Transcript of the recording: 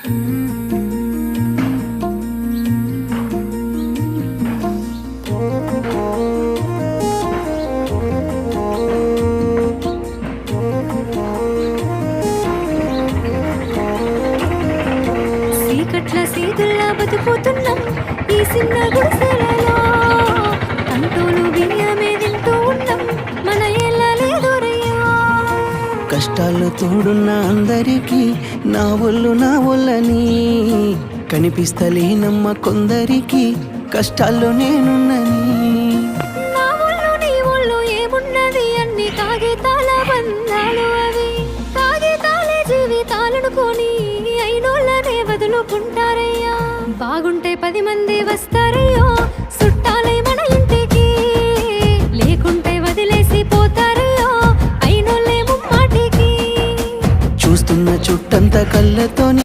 చీకట్ల సీతుల్లా బతుకుతున్నాం ఈ చిన్న గుడిసెలలో. అంటూలు బియ్యమే తింటూ ఉన్నాం, మన ఎలా లేదోరయ్యా. కష్టాలు తోడున్న అందరికీ నా ఒళ్ళని కనిపిస్తలేనమ్మ కొందరికి కష్టాల్లో నేనున్నని. నా ఒళ్ళు నీ ఒళ్ళు ఏమున్నది, అన్ని కాగితాల బంధాలు అవి. కాగితాలే జీవితాలనుకొని అయినోళ్ళనే వదులుకుంటారయ్యా. బాగుంటే 10 మంది వస్తారయ్యో చుట్టాలై మన ఇంటికి, లేకుంటే వదిలేసి పోతారయ్యో అయినోళ్ళే ముమ్మాటికి. చూస్తున్న చుట్టంత కళ్ళతోని